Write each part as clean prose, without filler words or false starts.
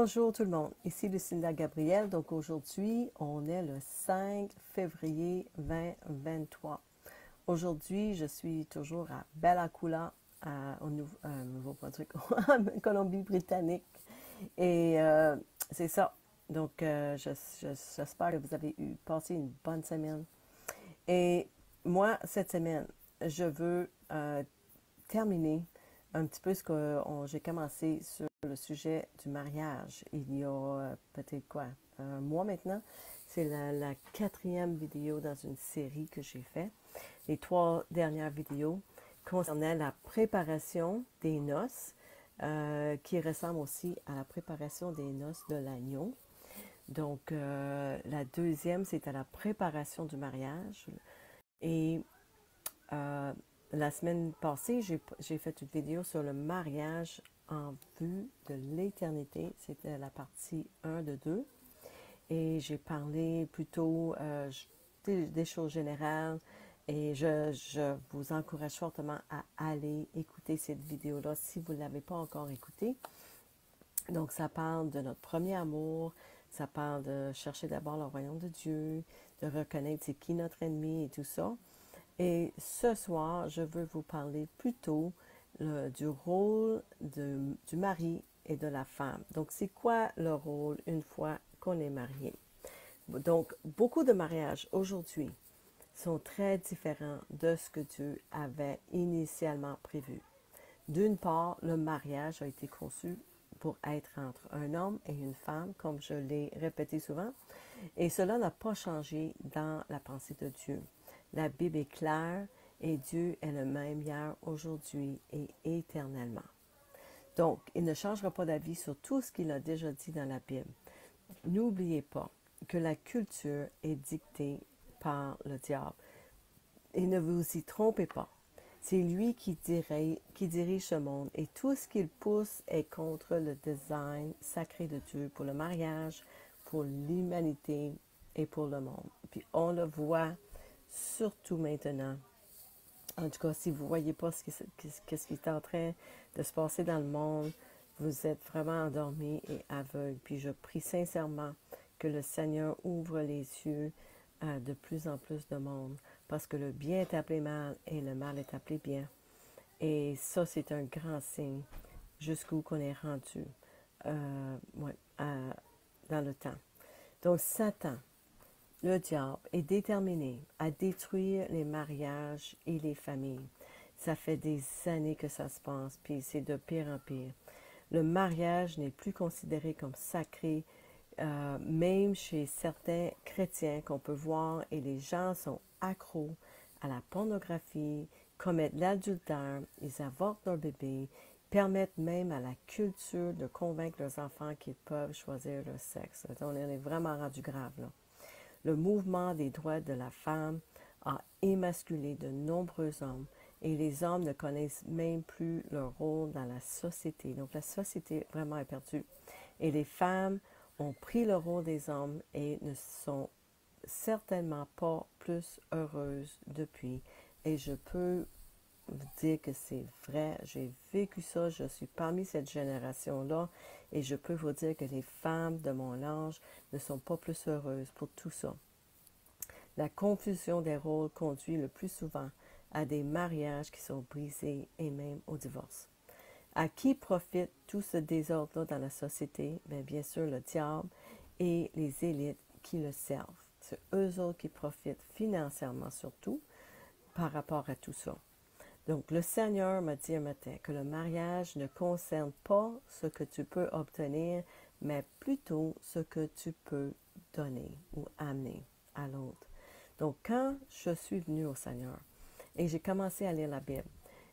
Bonjour tout le monde, ici Lucinda Gabriel. Donc aujourd'hui, on est le 5 février 2023. Aujourd'hui, je suis toujours à Bella Coola, au Nouveau-Brunswick, en Colombie-Britannique. Et c'est ça. Donc, j'espère que vous avez passé une bonne semaine. Et moi, cette semaine, je veux terminer un petit peu ce que j'ai commencé sur le sujet du mariage il y a peut-être quoi, un mois maintenant. C'est la quatrième vidéo dans une série que j'ai faite. Les trois dernières vidéos concernaient la préparation des noces, qui ressemble aussi à la préparation des noces de l'agneau. Donc, la deuxième, c'est à la préparation du mariage. Et euh, la semaine passée, j'ai fait une vidéo sur le mariage en vue de l'éternité. C'était la partie 1 de 2. Et j'ai parlé plutôt des choses générales. Et je vous encourage fortement à aller écouter cette vidéo-là si vous ne l'avez pas encore écoutée. Donc, ça parle de notre premier amour. Ça parle de chercher d'abord le royaume de Dieu, de reconnaître c'est qui notre ennemi et tout ça. Et ce soir, je veux vous parler plutôt du rôle du mari et de la femme. Donc, c'est quoi le rôle une fois qu'on est marié? Donc, beaucoup de mariages aujourd'hui sont très différents de ce que Dieu avait initialement prévu. D'une part, le mariage a été conçu pour être entre un homme et une femme, comme je l'ai répété souvent, et cela n'a pas changé dans la pensée de Dieu. La Bible est claire et Dieu est le même hier, aujourd'hui et éternellement. Donc, il ne changera pas d'avis sur tout ce qu'il a déjà dit dans la Bible. N'oubliez pas que la culture est dictée par le diable. Et ne vous y trompez pas. C'est lui qui dirige ce monde et tout ce qu'il pousse est contre le design sacré de Dieu pour le mariage, pour l'humanité et pour le monde. Puis on le voit surtout maintenant. En tout cas, si vous ne voyez pas ce qui est en train de se passer dans le monde, vous êtes vraiment endormi et aveugle. Puis je prie sincèrement que le Seigneur ouvre les yeux à de plus en plus de monde, parce que le bien est appelé mal et le mal est appelé bien. Et ça, c'est un grand signe jusqu'où qu'on est rendu ouais, dans le temps. Donc, Satan, le diable, est déterminé à détruire les mariages et les familles. Ça fait des années que ça se passe, puis c'est de pire en pire. Le mariage n'est plus considéré comme sacré, même chez certains chrétiens qu'on peut voir, et les gens sont accros à la pornographie, commettent l'adultère, ils avortent leur bébé, permettent même à la culture de convaincre leurs enfants qu'ils peuvent choisir leur sexe. On est vraiment rendu grave là. Le mouvement des droits de la femme a émasculé de nombreux hommes et les hommes ne connaissent même plus leur rôle dans la société. Donc la société vraiment est perdue. Et les femmes ont pris le rôle des hommes et ne sont certainement pas plus heureuses depuis. Et je peux vous dire que c'est vrai, j'ai vécu ça, je suis parmi cette génération-là et je peux vous dire que les femmes de mon âge ne sont pas plus heureuses pour tout ça. La confusion des rôles conduit le plus souvent à des mariages qui sont brisés et même au divorce. À qui profite tout ce désordre-là dans la société? Bien sûr, le diable et les élites qui le servent. C'est eux autres qui profitent financièrement surtout par rapport à tout ça. Donc, le Seigneur m'a dit un matin que le mariage ne concerne pas ce que tu peux obtenir, mais plutôt ce que tu peux donner ou amener à l'autre. Donc, quand je suis venue au Seigneur et j'ai commencé à lire la Bible,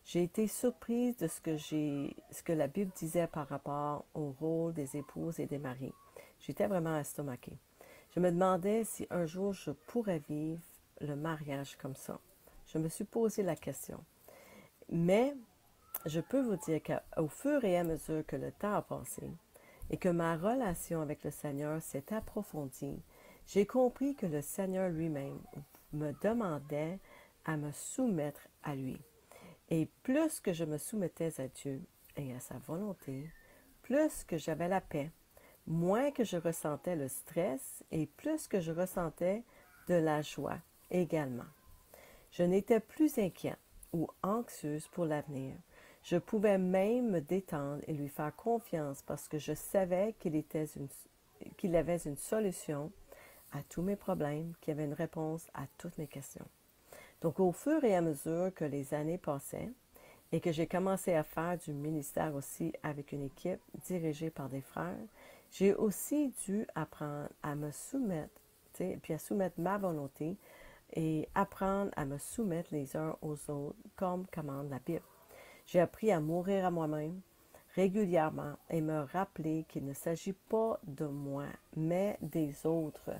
j'ai été surprise de ce que la Bible disait par rapport au rôle des épouses et des maris. J'étais vraiment estomaquée. Je me demandais si un jour je pourrais vivre le mariage comme ça. Je me suis posé la question. Mais je peux vous dire qu'au fur et à mesure que le temps a passé et que ma relation avec le Seigneur s'est approfondie, j'ai compris que le Seigneur lui-même me demandait à me soumettre à lui. Et plus que je me soumettais à Dieu et à sa volonté, plus que j'avais la paix, moins que je ressentais le stress et plus que je ressentais de la joie également. Je n'étais plus inquiète ou anxieuse pour l'avenir. Je pouvais même me détendre et lui faire confiance parce que je savais qu'il avait une solution à tous mes problèmes, qu'il avait une réponse à toutes mes questions. Donc, au fur et à mesure que les années passaient et que j'ai commencé à faire du ministère aussi avec une équipe dirigée par des frères, j'ai aussi dû apprendre à me soumettre, puis à soumettre ma volonté et apprendre à me soumettre les uns aux autres, comme commande la Bible. J'ai appris à mourir à moi-même régulièrement et me rappeler qu'il ne s'agit pas de moi, mais des autres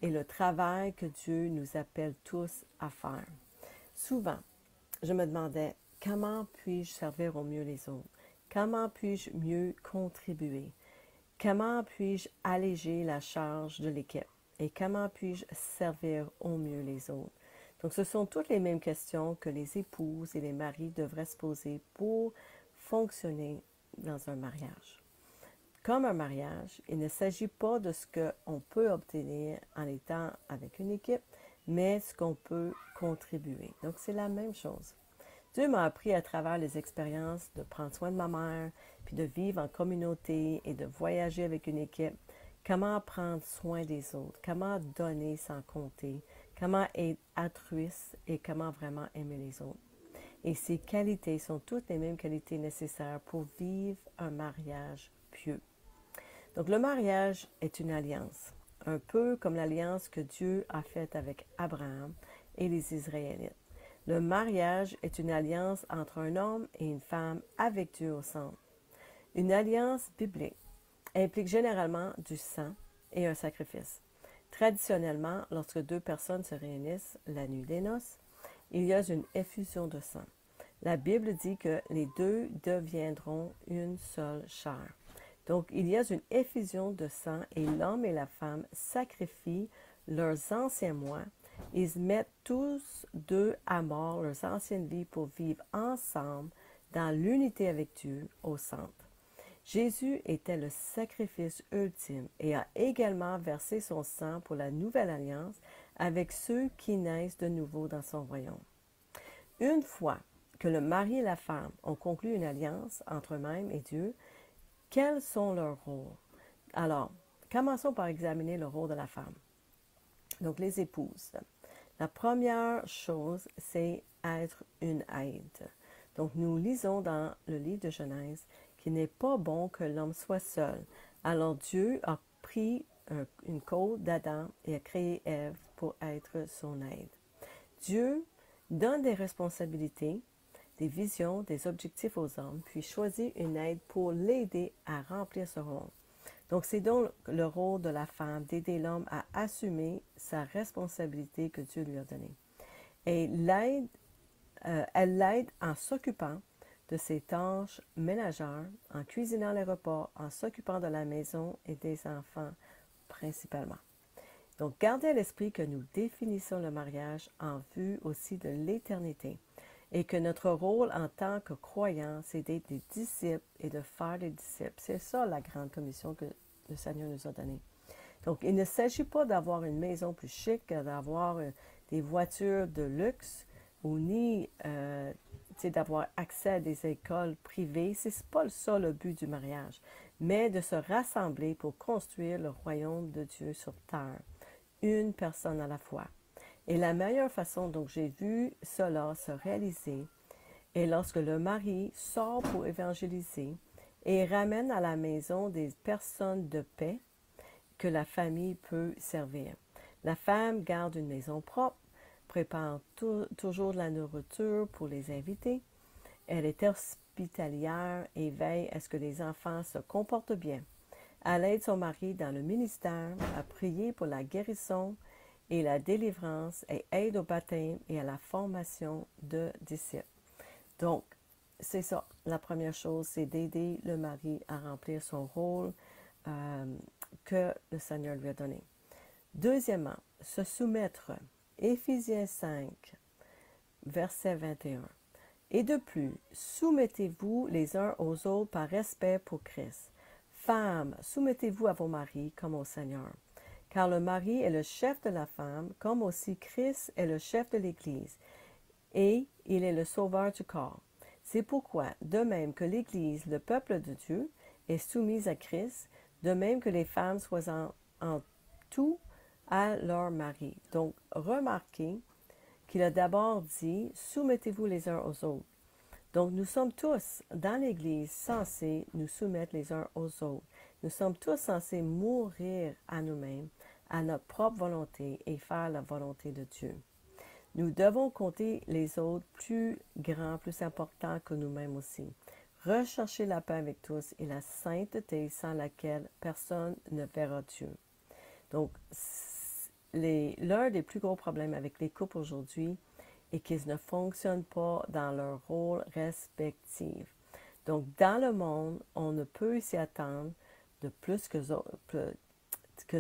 et le travail que Dieu nous appelle tous à faire. Souvent, je me demandais comment puis-je servir au mieux les autres? Comment puis-je mieux contribuer? Comment puis-je alléger la charge de l'équipe? Et comment puis-je servir au mieux les autres? Donc, ce sont toutes les mêmes questions que les épouses et les maris devraient se poser pour fonctionner dans un mariage. Comme un mariage, il ne s'agit pas de ce qu'on peut obtenir en étant avec une équipe, mais ce qu'on peut contribuer. Donc, c'est la même chose. Dieu m'a appris à travers les expériences de prendre soin de ma mère, puis de vivre en communauté et de voyager avec une équipe, comment prendre soin des autres, comment donner sans compter, comment être altruiste et comment vraiment aimer les autres. Et ces qualités sont toutes les mêmes qualités nécessaires pour vivre un mariage pieux. Donc le mariage est une alliance, un peu comme l'alliance que Dieu a faite avec Abraham et les Israélites. Le mariage est une alliance entre un homme et une femme avec Dieu au centre. Une alliance biblique implique généralement du sang et un sacrifice. Traditionnellement, lorsque deux personnes se réunissent la nuit des noces, il y a une effusion de sang. La Bible dit que les deux deviendront une seule chair. Donc, il y a une effusion de sang et l'homme et la femme sacrifient leurs anciens moi. Ils mettent tous deux à mort leurs anciennes vies pour vivre ensemble dans l'unité avec Dieu au centre. Jésus était le sacrifice ultime et a également versé son sang pour la nouvelle alliance avec ceux qui naissent de nouveau dans son royaume. Une fois que le mari et la femme ont conclu une alliance entre eux-mêmes et Dieu, quels sont leurs rôles? Alors, commençons par examiner le rôle de la femme. Donc, les épouses. La première chose, c'est être une aide. Donc, nous lisons dans le livre de Genèse qu'il n'est pas bon que l'homme soit seul. Alors, Dieu a pris une côte d'Adam et a créé Ève pour être son aide. Dieu donne des responsabilités, des visions, des objectifs aux hommes, puis choisit une aide pour l'aider à remplir ce rôle. Donc, c'est donc le rôle de la femme d'aider l'homme à assumer sa responsabilité que Dieu lui a donnée. Et elle l'aide en s'occupant de ses tâches ménagères, en cuisinant les repas, en s'occupant de la maison et des enfants principalement. Donc, gardez à l'esprit que nous définissons le mariage en vue aussi de l'éternité et que notre rôle en tant que croyants, c'est d'être des disciples et de faire des disciples. C'est ça la grande commission que le Seigneur nous a donnée. Donc, il ne s'agit pas d'avoir une maison plus chic, d'avoir des voitures de luxe ou ni d'avoir accès à des écoles privées. Ce n'est pas ça le but du mariage, mais de se rassembler pour construire le royaume de Dieu sur terre, une personne à la fois. Et la meilleure façon dont j'ai vu cela se réaliser est lorsque le mari sort pour évangéliser et ramène à la maison des personnes de paix que la famille peut servir. La femme garde une maison propre, prépare toujours de la nourriture pour les invités. Elle est hospitalière et veille à ce que les enfants se comportent bien. Elle aide son mari dans le ministère, à prier pour la guérison et la délivrance et aide au baptême et à la formation de disciples. Donc, c'est ça. La première chose, c'est d'aider le mari à remplir son rôle que le Seigneur lui a donné. Deuxièmement, se soumettre. Éphésiens 5, verset 21. Et de plus, soumettez-vous les uns aux autres par respect pour Christ. Femmes, soumettez-vous à vos maris comme au Seigneur. Car le mari est le chef de la femme, comme aussi Christ est le chef de l'Église, et il est le sauveur du corps. C'est pourquoi, de même que l'Église, le peuple de Dieu, est soumise à Christ, de même que les femmes soient en tout à leur mari. Donc, remarquez qu'il a d'abord dit, soumettez-vous les uns aux autres. Donc, nous sommes tous, dans l'Église, censés nous soumettre les uns aux autres. Nous sommes tous censés mourir à nous-mêmes, à notre propre volonté et faire la volonté de Dieu. Nous devons compter les autres plus grands, plus importants que nous-mêmes aussi. Rechercher la paix avec tous et la sainteté sans laquelle personne ne verra Dieu. Donc, l'un des plus gros problèmes avec les couples aujourd'hui est qu'ils ne fonctionnent pas dans leur rôle respectif. Donc, dans le monde, on ne peut s'y attendre de plus que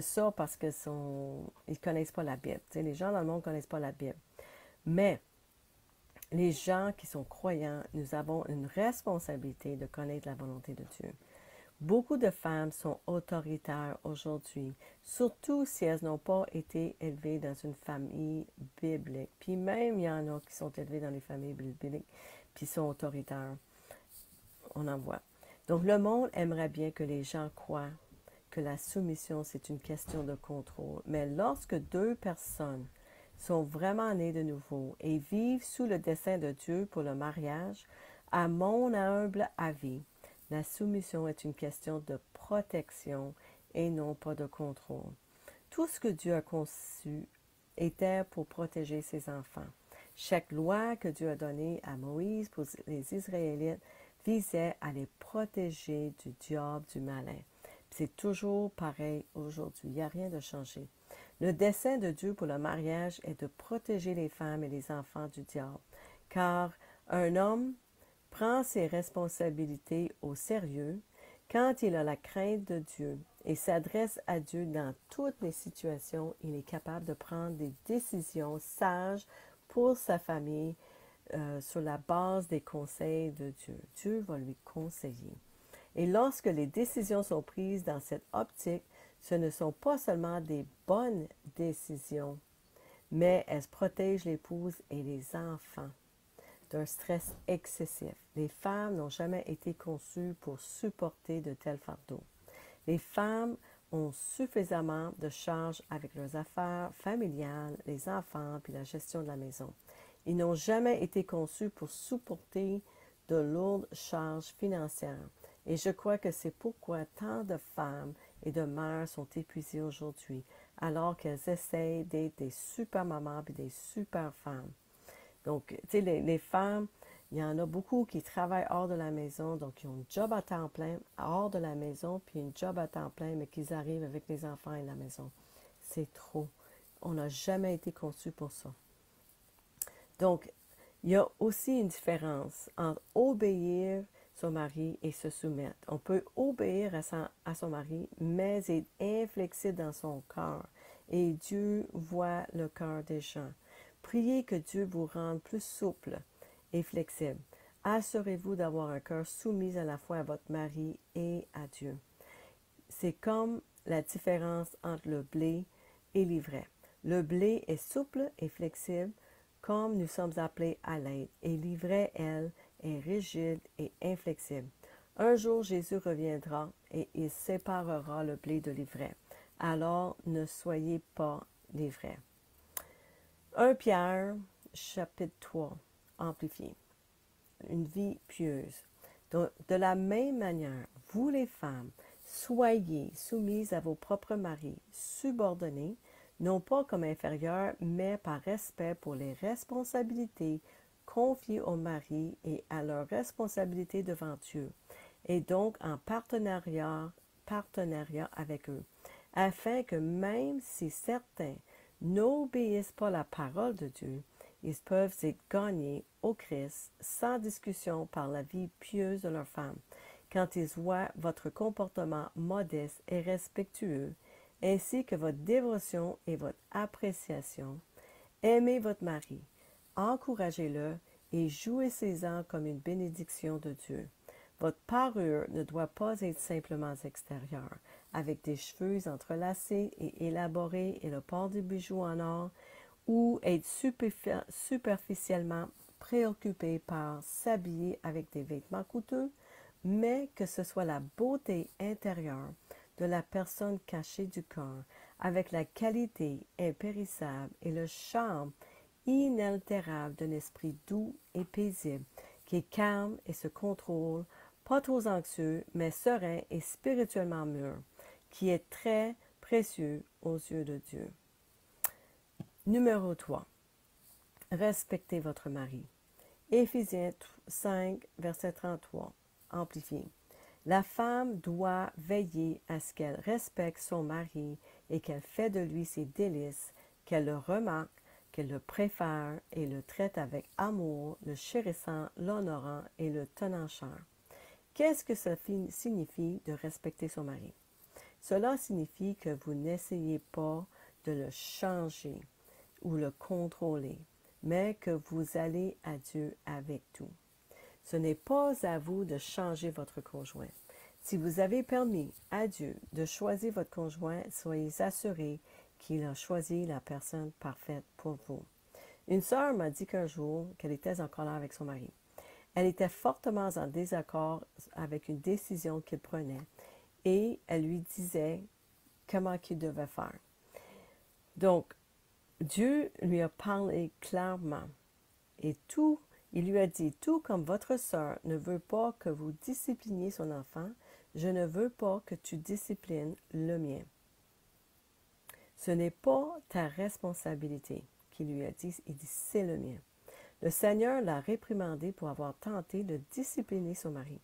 ça parce qu'ils ne connaissent pas la Bible. Les gens dans le monde ne connaissent pas la Bible. Mais les gens qui sont croyants, nous avons une responsabilité de connaître la volonté de Dieu. Beaucoup de femmes sont autoritaires aujourd'hui, surtout si elles n'ont pas été élevées dans une famille biblique. Puis même, il y en a qui sont élevées dans les familles bibliques, puis sont autoritaires. On en voit. Donc, le monde aimerait bien que les gens croient que la soumission, c'est une question de contrôle. Mais lorsque deux personnes sont vraiment nées de nouveau et vivent sous le dessein de Dieu pour le mariage, à mon humble avis, la soumission est une question de protection et non pas de contrôle. Tout ce que Dieu a conçu était pour protéger ses enfants. Chaque loi que Dieu a donnée à Moïse pour les Israélites visait à les protéger du diable, du malin. C'est toujours pareil aujourd'hui. Il n'y a rien de changé. Le dessein de Dieu pour le mariage est de protéger les femmes et les enfants du diable, car un homme prend ses responsabilités au sérieux quand il a la crainte de Dieu et s'adresse à Dieu dans toutes les situations. Il est capable de prendre des décisions sages pour sa famille sur la base des conseils de Dieu. Dieu va lui conseiller. Et lorsque les décisions sont prises dans cette optique, ce ne sont pas seulement des bonnes décisions, mais elles protègent l'épouse et les enfants d'un stress excessif. Les femmes n'ont jamais été conçues pour supporter de tels fardeaux. Les femmes ont suffisamment de charges avec leurs affaires familiales, les enfants, puis la gestion de la maison. Ils n'ont jamais été conçus pour supporter de lourdes charges financières. Et je crois que c'est pourquoi tant de femmes et de mères sont épuisées aujourd'hui, alors qu'elles essayent d'être des super mamans et des super femmes. Donc, tu sais, les femmes, il y en a beaucoup qui travaillent hors de la maison, donc ils ont un job à temps plein hors de la maison, puis un job à temps plein, mais qu'ils arrivent avec les enfants et la maison. C'est trop. On n'a jamais été conçus pour ça. Donc, il y a aussi une différence entre obéir son mari et se soumettre. On peut obéir à son mari, mais être inflexible dans son cœur. Et Dieu voit le cœur des gens. Priez que Dieu vous rende plus souple et flexible. Assurez-vous d'avoir un cœur soumis à la fois à votre mari et à Dieu. C'est comme la différence entre le blé et l'ivraie. Le blé est souple et flexible, comme nous sommes appelés à l'être, et l'ivraie, elle, est rigide et inflexible. Un jour, Jésus reviendra et il séparera le blé de l'ivraie. Alors, ne soyez pas l'ivraie. 1 Pierre, chapitre 3, amplifié. Une vie pieuse. Donc, de la même manière, vous les femmes, soyez soumises à vos propres maris, subordonnés, non pas comme inférieurs, mais par respect pour les responsabilités confiées aux maris et à leurs responsabilités devant Dieu, et donc en partenariat avec eux, afin que même si certains n'obéissent pas à la parole de Dieu, ils peuvent être gagnés au Christ sans discussion par la vie pieuse de leur femme, quand ils voient votre comportement modeste et respectueux, ainsi que votre dévotion et votre appréciation. Aimez votre mari, encouragez-le et jouissez-en comme une bénédiction de Dieu. Votre parure ne doit pas être simplement extérieure, avec des cheveux entrelacés et élaborés et le port des bijoux en or, ou être superficiellement préoccupé par s'habiller avec des vêtements coûteux, mais que ce soit la beauté intérieure de la personne cachée du corps, avec la qualité impérissable et le charme inaltérable d'un esprit doux et paisible, qui est calme et se contrôle, pas trop anxieux, mais serein et spirituellement mûr, qui est très précieux aux yeux de Dieu. Numéro 3. Respectez votre mari. Éphésiens 5, verset 33, amplifié. La femme doit veiller à ce qu'elle respecte son mari et qu'elle fait de lui ses délices, qu'elle le remarque, qu'elle le préfère et le traite avec amour, le chérissant, l'honorant et le tenant cher. Qu'est-ce que ça signifie de respecter son mari? Cela signifie que vous n'essayez pas de le changer ou le contrôler, mais que vous allez à Dieu avec tout. Ce n'est pas à vous de changer votre conjoint. Si vous avez permis à Dieu de choisir votre conjoint, soyez assurés qu'il a choisi la personne parfaite pour vous. Une sœur m'a dit qu'un jour qu'elle était en colère avec son mari. Elle était fortement en désaccord avec une décision qu'il prenait et elle lui disait comment il devait faire. Donc, Dieu lui a parlé clairement et il lui a dit, tout comme votre sœur ne veut pas que vous discipliniez son enfant, je ne veux pas que tu disciplines le mien. Ce n'est pas ta responsabilité, qu'il lui a dit, il dit, c'est le mien. Le Seigneur l'a réprimandé pour avoir tenté de discipliner son mari.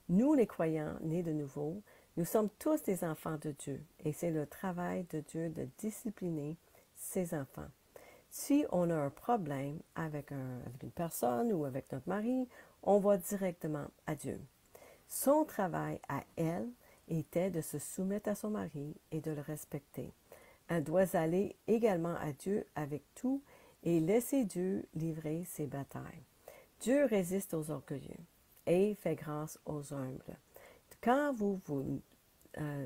Nous, les croyants nés de nouveau, nous sommes tous des enfants de Dieu et c'est le travail de Dieu de discipliner ses enfants. Si on a un problème avec une personne ou avec notre mari, on va directement à Dieu. Son travail à elle était de se soumettre à son mari et de le respecter. Elle doit aller également à Dieu avec tout et laisser Dieu livrer ses batailles. Dieu résiste aux orgueilleux et fait grâce aux humbles. Quand vous vous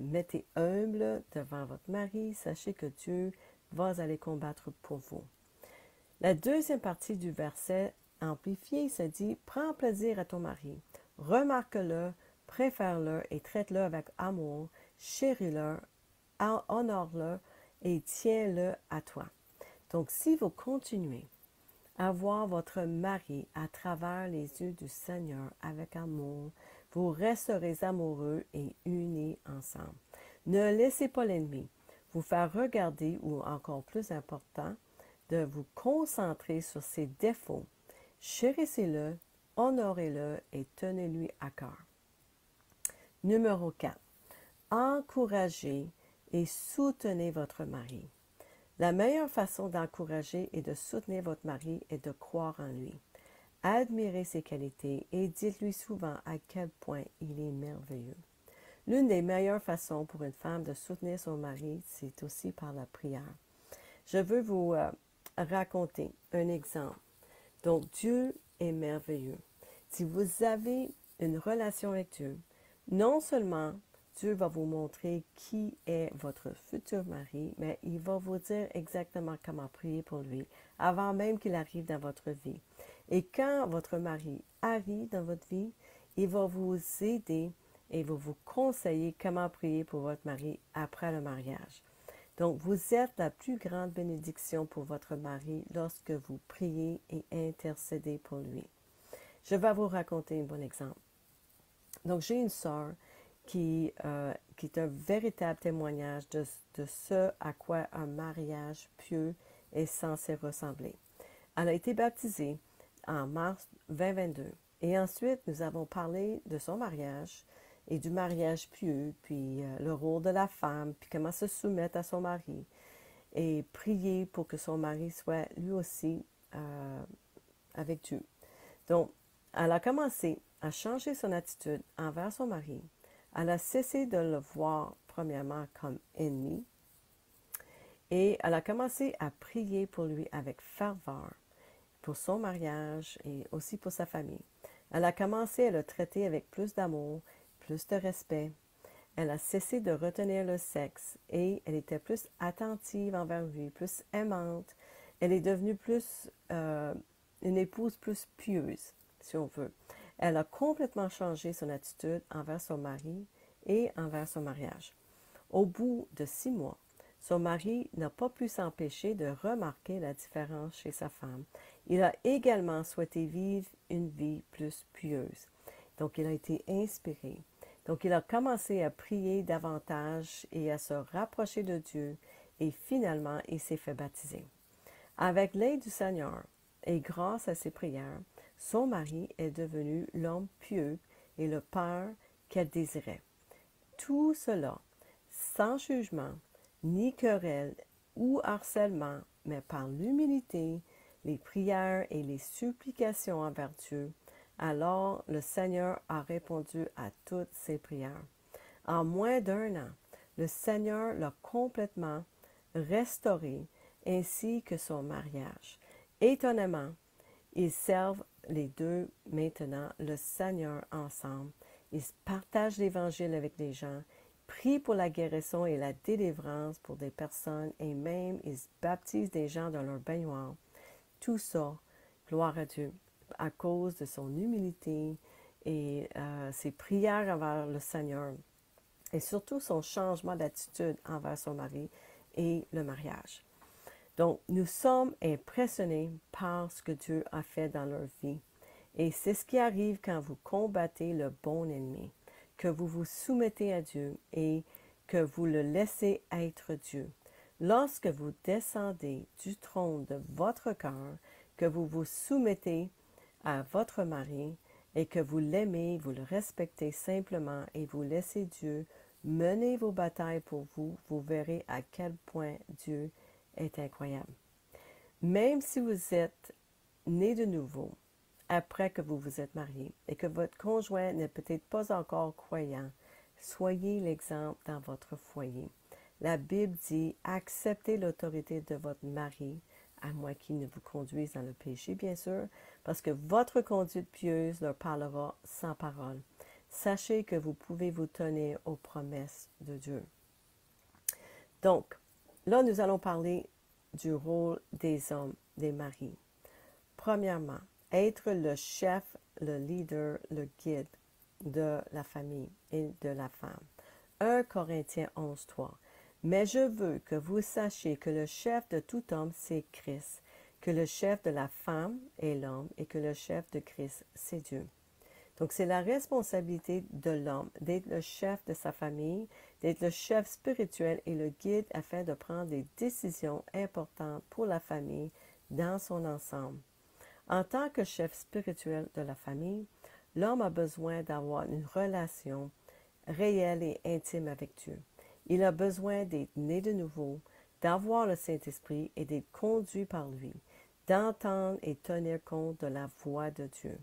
mettez humble devant votre mari, sachez que Dieu va aller combattre pour vous. La deuxième partie du verset amplifié se dit « Prends plaisir à ton mari, remarque-le, préfère-le et traite-le avec amour, chéris-le, honore-le et tiens-le à toi. » Donc, si vous continuez à voir votre mari à travers les yeux du Seigneur avec amour, vous resterez amoureux et unis ensemble. Ne laissez pas l'ennemi vous faire regarder, ou encore plus important, de vous concentrer sur ses défauts. Chérissez-le, honorez-le et tenez-lui à cœur. Numéro 4. Encouragez et soutenez votre mari. La meilleure façon d'encourager et de soutenir votre mari est de croire en lui. Admirez ses qualités et dites-lui souvent à quel point il est merveilleux. L'une des meilleures façons pour une femme de soutenir son mari, c'est aussi par la prière. Je veux vous raconter un exemple. Donc, Dieu est merveilleux. Si vous avez une relation avec Dieu, non seulement Dieu va vous montrer qui est votre futur mari, mais il va vous dire exactement comment prier pour lui avant même qu'il arrive dans votre vie. Et quand votre mari arrive dans votre vie, il va vous aider et va vous conseiller comment prier pour votre mari après le mariage. Donc, vous êtes la plus grande bénédiction pour votre mari lorsque vous priez et intercédez pour lui. Je vais vous raconter un bon exemple. Donc, j'ai une sœur qui est un véritable témoignage de ce à quoi un mariage pieux est censé ressembler. Elle a été baptisée en mars 2022 et ensuite nous avons parlé de son mariage et du mariage pieux, puis le rôle de la femme, puis comment se soumettre à son mari et prier pour que son mari soit lui aussi avec Dieu. Donc, elle a commencé à changer son attitude envers son mari. Elle a cessé de le voir premièrement comme ennemi et elle a commencé à prier pour lui avec ferveur, pour son mariage et aussi pour sa famille. Elle a commencé à le traiter avec plus d'amour, plus de respect. Elle a cessé de retenir le sexe et elle était plus attentive envers lui, plus aimante. Elle est devenue plus une épouse plus pieuse, si on veut. Elle a complètement changé son attitude envers son mari et envers son mariage. Au bout de 6 mois, son mari n'a pas pu s'empêcher de remarquer la différence chez sa femme. Il a également souhaité vivre une vie plus pieuse. Donc, il a été inspiré. Donc, il a commencé à prier davantage et à se rapprocher de Dieu et finalement, il s'est fait baptiser. Avec l'aide du Seigneur et grâce à ses prières, son mari est devenu l'homme pieux et le père qu'elle désirait. Tout cela sans jugement, ni querelle ou harcèlement, mais par l'humilité, les prières et les supplications envers Dieu. Alors le Seigneur a répondu à toutes ses prières. En moins d'1 an, le Seigneur l'a complètement restauré, ainsi que son mariage. Étonnamment, ils servent les deux maintenant le Seigneur ensemble. Ils partagent l'Évangile avec les gens, prient pour la guérison et la délivrance pour des personnes et même ils baptisent des gens dans leur baignoire. Tout ça, gloire à Dieu, à cause de son humilité et ses prières envers le Seigneur et surtout son changement d'attitude envers son mari et le mariage. Donc, nous sommes impressionnés par ce que Dieu a fait dans leur vie. Et c'est ce qui arrive quand vous combattez le bon ennemi, que vous vous soumettez à Dieu et que vous le laissez être Dieu. Lorsque vous descendez du trône de votre cœur, que vous vous soumettez à votre mari et que vous l'aimez, vous le respectez simplement et vous laissez Dieu mener vos batailles pour vous, vous verrez à quel point Dieu est incroyable. Même si vous êtes né de nouveau, après que vous vous êtes marié et que votre conjoint n'est peut-être pas encore croyant, soyez l'exemple dans votre foyer. La Bible dit, acceptez l'autorité de votre mari, à moins qu'il ne vous conduise dans le péché, bien sûr, parce que votre conduite pieuse leur parlera sans parole. Sachez que vous pouvez vous tenir aux promesses de Dieu. Donc, là, nous allons parler du rôle des hommes, des maris. Premièrement, être le chef, le leader, le guide de la famille et de la femme. 1 Corinthiens 11:3. Mais je veux que vous sachiez que le chef de tout homme, c'est Christ, que le chef de la femme est l'homme et que le chef de Christ, c'est Dieu. Donc, c'est la responsabilité de l'homme d'être le chef de sa famille, d'être le chef spirituel et le guide afin de prendre des décisions importantes pour la famille dans son ensemble. En tant que chef spirituel de la famille, l'homme a besoin d'avoir une relation réelle et intime avec Dieu. Il a besoin d'être né de nouveau, d'avoir le Saint-Esprit et d'être conduit par lui, d'entendre et tenir compte de la voix de Dieu.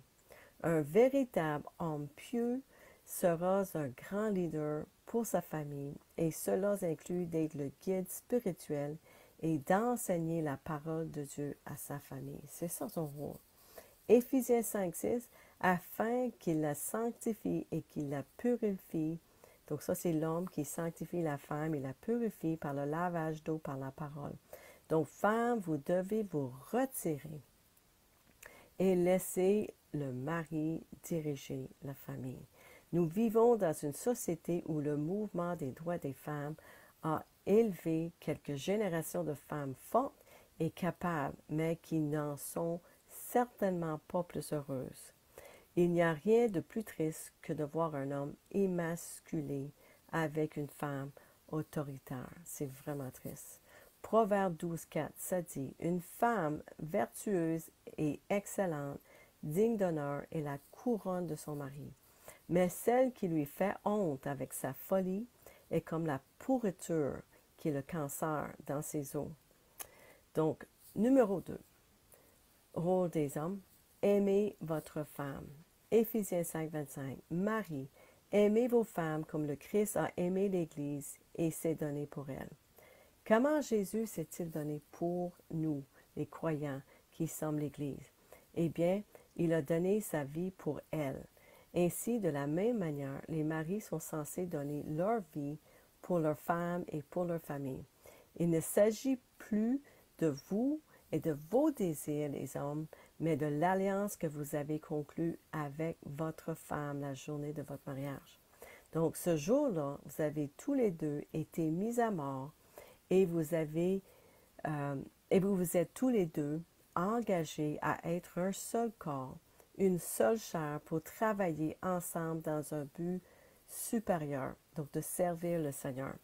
Un véritable homme pieux sera un grand leader pour sa famille et cela inclut d'être le guide spirituel et d'enseigner la parole de Dieu à sa famille. C'est ça son rôle. Éphésiens 5:6, afin qu'il la sanctifie et qu'il la purifie. Donc ça, c'est l'homme qui sanctifie la femme et la purifie par le lavage d'eau par la parole. Donc, femme, vous devez vous retirer et laisser le mari diriger la famille. Nous vivons dans une société où le mouvement des droits des femmes a élevé quelques générations de femmes fortes et capables, mais qui n'en sont certainement pas plus heureuses. Il n'y a rien de plus triste que de voir un homme émasculé avec une femme autoritaire. C'est vraiment triste. Proverbe 12:4, ça dit, une femme vertueuse et excellente, digne d'honneur, est la couronne de son mari. Mais celle qui lui fait honte avec sa folie est comme la pourriture qui est le cancer dans ses os. Donc, numéro 2, rôle des hommes, aimez votre femme. Éphésiens 5:25, Marie, aimez vos femmes comme le Christ a aimé l'Église et s'est donné pour elle. Comment Jésus s'est-il donné pour nous, les croyants qui sommes l'Église? Eh bien, Il a donné sa vie pour elle. Ainsi, de la même manière, les maris sont censés donner leur vie pour leurs femmes et pour leur famille. Il ne s'agit plus de vous et de vos désirs, les hommes, mais de l'alliance que vous avez conclue avec votre femme la journée de votre mariage. Donc, ce jour-là, vous avez tous les deux été mis à mort et vous vous êtes tous les deux engagés à être un seul corps, une seule chair pour travailler ensemble dans un but supérieur, donc de servir le Seigneur.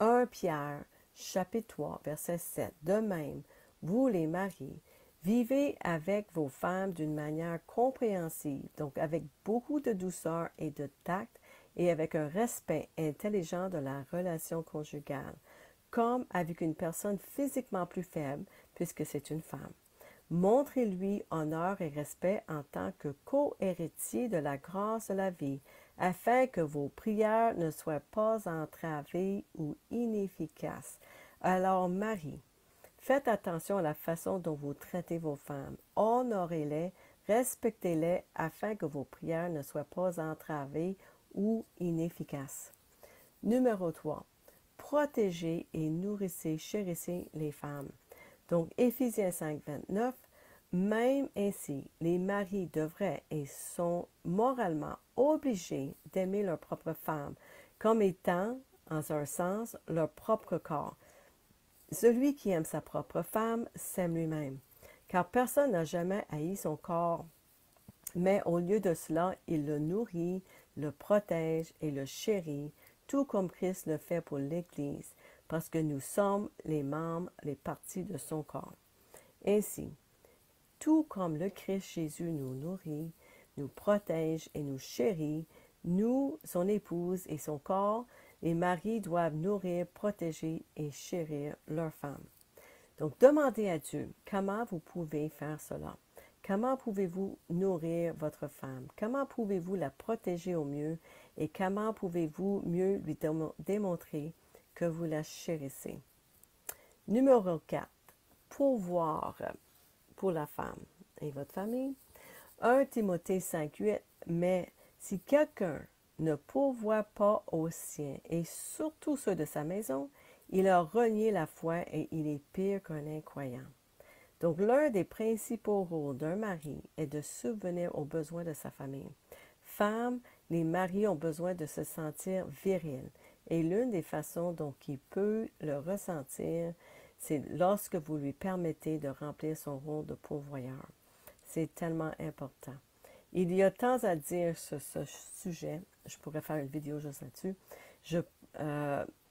1 Pierre, chapitre 3, verset 7. De même, vous les maris, vivez avec vos femmes d'une manière compréhensive, donc avec beaucoup de douceur et de tact, et avec un respect intelligent de la relation conjugale, comme avec une personne physiquement plus faible, puisque c'est une femme. Montrez-lui honneur et respect en tant que co-héritier de la grâce de la vie, afin que vos prières ne soient pas entravées ou inefficaces. Alors, Marie, faites attention à la façon dont vous traitez vos femmes. Honorez-les, respectez-les, afin que vos prières ne soient pas entravées ou inefficaces. Numéro 3. Protégez et nourrissez, chérissez les femmes. Donc, Éphésiens 5, 29, même ainsi, les maris devraient et sont moralement obligés d'aimer leur propre femme, comme étant, en un sens, leur propre corps. Celui qui aime sa propre femme s'aime lui-même, car personne n'a jamais haï son corps, mais au lieu de cela, il le nourrit, le protège et le chérit, tout comme Christ le fait pour l'Église, parce que nous sommes les membres, les parties de son corps. Ainsi, tout comme le Christ Jésus nous nourrit, nous protège et nous chérit, nous, son épouse et son corps, les maris doivent nourrir, protéger et chérir leur femme. Donc, demandez à Dieu comment vous pouvez faire cela. Comment pouvez-vous nourrir votre femme? Comment pouvez-vous la protéger au mieux? Et comment pouvez-vous mieux lui démontrer que vous la chérissez? Numéro 4. Pourvoir pour la femme et votre famille. 1 Timothée 5,8. Mais si quelqu'un ne pourvoit pas aux siens, et surtout ceux de sa maison, il a renié la foi et il est pire qu'un incroyant. Donc, l'un des principaux rôles d'un mari est de subvenir aux besoins de sa famille. Femmes, les maris ont besoin de se sentir virils. Et l'une des façons dont il peut le ressentir, c'est lorsque vous lui permettez de remplir son rôle de pourvoyeur. C'est tellement important. Il y a tant à dire sur ce sujet. Je pourrais faire une vidéo juste là-dessus.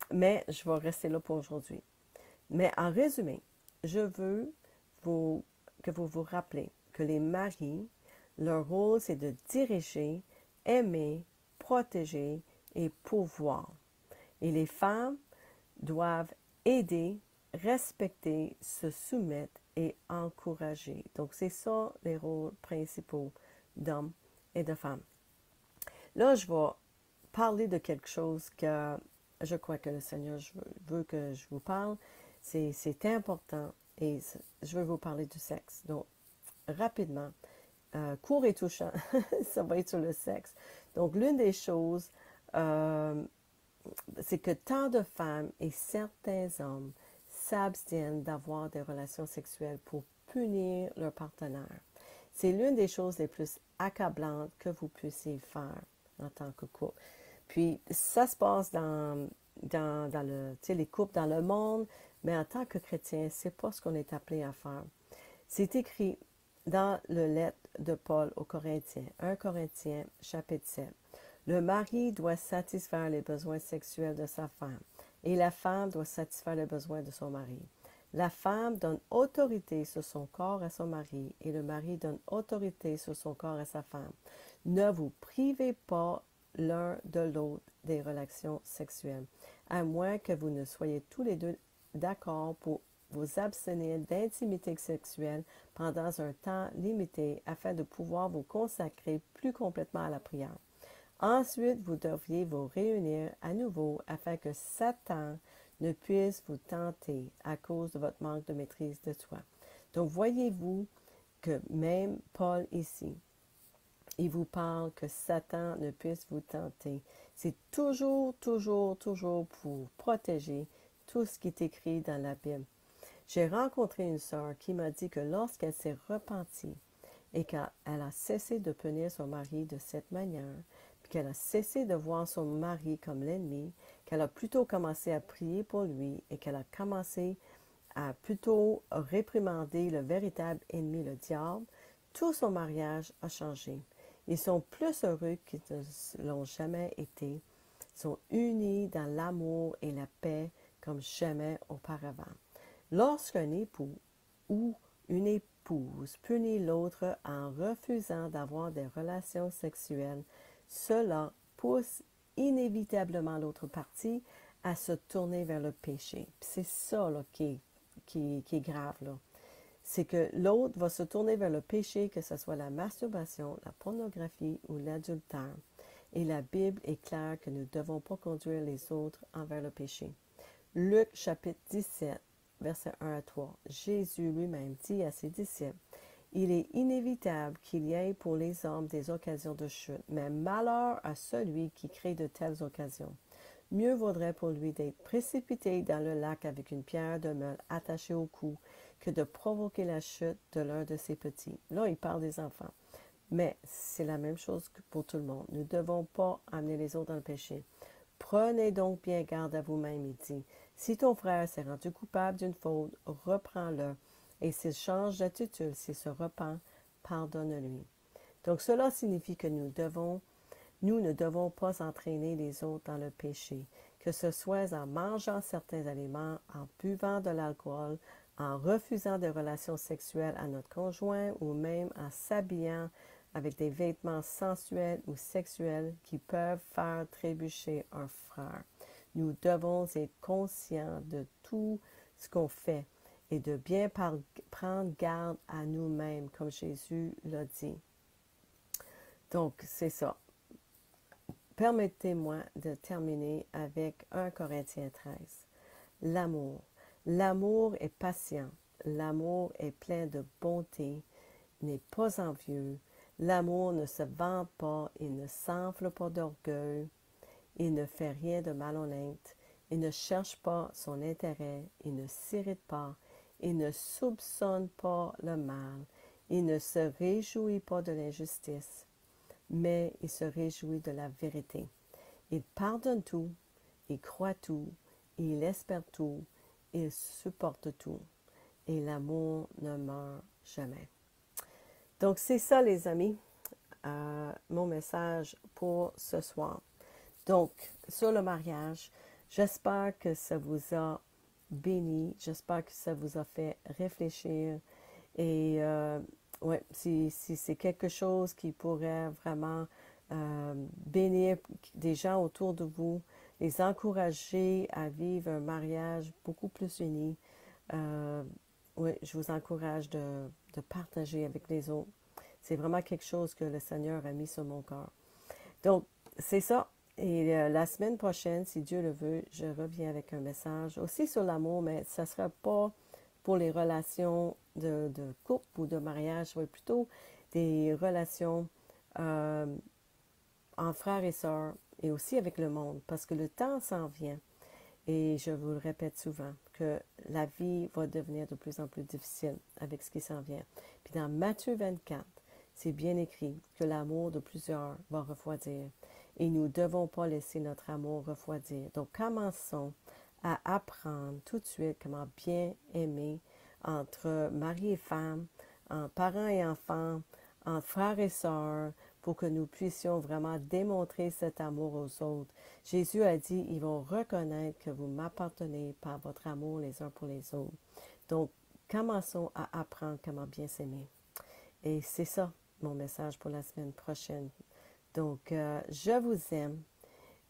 Mais je vais rester là pour aujourd'hui. Mais en résumé, je veux que vous vous rappelez que les maris, leur rôle, c'est de diriger, aimer, protéger et pourvoir. Et les femmes doivent aider, respecter, se soumettre et encourager. Donc, c'est ça les rôles principaux d'hommes et de femmes. Là, je vais parler de quelque chose que je crois que le Seigneur veut que je vous parle. C'est important et je veux vous parler du sexe. Donc, rapidement, court et touchant, ça va être sur le sexe. Donc, l'une des choses, c'est que tant de femmes et certains hommes s'abstiennent d'avoir des relations sexuelles pour punir leur partenaire. C'est l'une des choses les plus accablantes que vous puissiez faire en tant que couple. Puis, ça se passe dans les couples dans le monde, mais en tant que chrétien, c'est pas ce qu'on est appelé à faire. C'est écrit dans le lettre de Paul aux Corinthiens, 1 Corinthiens, chapitre 7. Le mari doit satisfaire les besoins sexuels de sa femme, et la femme doit satisfaire les besoins de son mari. La femme donne autorité sur son corps à son mari, et le mari donne autorité sur son corps à sa femme. Ne vous privez pas l'un de l'autre des relations sexuelles, à moins que vous ne soyez tous les deux d'accord pour vous abstenir d'intimité sexuelle pendant un temps limité afin de pouvoir vous consacrer plus complètement à la prière. Ensuite, vous devriez vous réunir à nouveau afin que Satan ne puisse vous tenter à cause de votre manque de maîtrise de soi. Donc, voyez-vous, que même Paul ici, il vous parle que Satan ne puisse vous tenter. C'est toujours, toujours, toujours pour protéger tout ce qui est écrit dans la Bible. J'ai rencontré une sœur qui m'a dit que lorsqu'elle s'est repentie et qu'elle a cessé de punir son mari de cette manière, puis qu'elle a cessé de voir son mari comme l'ennemi, qu'elle a plutôt commencé à prier pour lui et qu'elle a commencé à plutôt réprimander le véritable ennemi, le diable, tout son mariage a changé. Ils sont plus heureux qu'ils ne l'ont jamais été. Ils sont unis dans l'amour et la paix comme jamais auparavant. Lorsqu'un époux ou une épouse punit l'autre en refusant d'avoir des relations sexuelles, cela pousse inévitablement l'autre partie à se tourner vers le péché. C'est ça là, qui est grave. Là. C'est que l'autre va se tourner vers le péché, que ce soit la masturbation, la pornographie ou l'adultère. Et la Bible est claire que nous ne devons pas conduire les autres envers le péché. Luc chapitre 17, versets 1 à 3. Jésus lui-même dit à ses disciples, « Il est inévitable qu'il y ait pour les hommes des occasions de chute, mais malheur à celui qui crée de telles occasions. Mieux vaudrait pour lui d'être précipité dans le lac avec une pierre de meule attachée au cou que de provoquer la chute de l'un de ses petits. » Là, il parle des enfants. Mais c'est la même chose que pour tout le monde. Nous ne devons pas amener les autres dans le péché. Prenez donc bien garde à vous-même, il dit. Si ton frère s'est rendu coupable d'une faute, reprends-le. Et s'il change d'attitude, s'il se repent, pardonne-lui. Donc cela signifie que nous ne devons pas entraîner les autres dans le péché, que ce soit en mangeant certains aliments, en buvant de l'alcool, en refusant des relations sexuelles à notre conjoint ou même en s'habillant avec des vêtements sensuels ou sexuels qui peuvent faire trébucher un frère. Nous devons être conscients de tout ce qu'on fait et de bien prendre garde à nous-mêmes, comme Jésus l'a dit. Donc, c'est ça. Permettez-moi de terminer avec 1 Corinthiens 13. L'amour. L'amour est patient. L'amour est plein de bonté, n'est pas envieux. L'amour ne se vante pas, il ne s'enfle pas d'orgueil, il ne fait rien de malhonnête, il ne cherche pas son intérêt, il ne s'irrite pas, il ne soupçonne pas le mal, il ne se réjouit pas de l'injustice, mais il se réjouit de la vérité. Il pardonne tout, il croit tout, il espère tout, il supporte tout, et l'amour ne meurt jamais. Donc, c'est ça, les amis, mon message pour ce soir. Donc, sur le mariage, j'espère que ça vous a béni, j'espère que ça vous a fait réfléchir. Et ouais, si c'est quelque chose qui pourrait vraiment bénir des gens autour de vous, les encourager à vivre un mariage beaucoup plus uni, oui, je vous encourage de partager avec les autres. C'est vraiment quelque chose que le Seigneur a mis sur mon cœur. Donc, c'est ça. Et la semaine prochaine, si Dieu le veut, je reviens avec un message aussi sur l'amour, mais ça ne sera pas pour les relations de couple ou de mariage, ça va être plutôt des relations en frères et sœurs et aussi avec le monde, parce que le temps s'en vient. Et je vous le répète souvent, que la vie va devenir de plus en plus difficile avec ce qui s'en vient. Puis dans Matthieu 24, c'est bien écrit que l'amour de plusieurs va refroidir. Et nous ne devons pas laisser notre amour refroidir. Donc commençons à apprendre tout de suite comment bien aimer entre mari et femme, entre parents et enfants, entre frères et sœurs, pour que nous puissions vraiment démontrer cet amour aux autres. Jésus a dit, ils vont reconnaître que vous m'appartenez par votre amour les uns pour les autres. Donc, commençons à apprendre comment bien s'aimer. Et c'est ça, mon message pour la semaine prochaine. Donc, je vous aime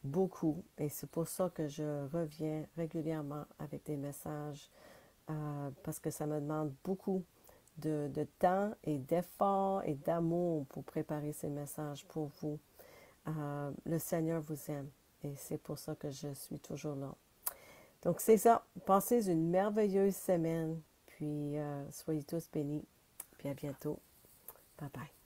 beaucoup et c'est pour ça que je reviens régulièrement avec des messages parce que ça me demande beaucoup de temps et d'effort et d'amour pour préparer ces messages pour vous. Le Seigneur vous aime et c'est pour ça que je suis toujours là. Donc c'est ça. Passez une merveilleuse semaine, puis soyez tous bénis, puis à bientôt. Bye bye.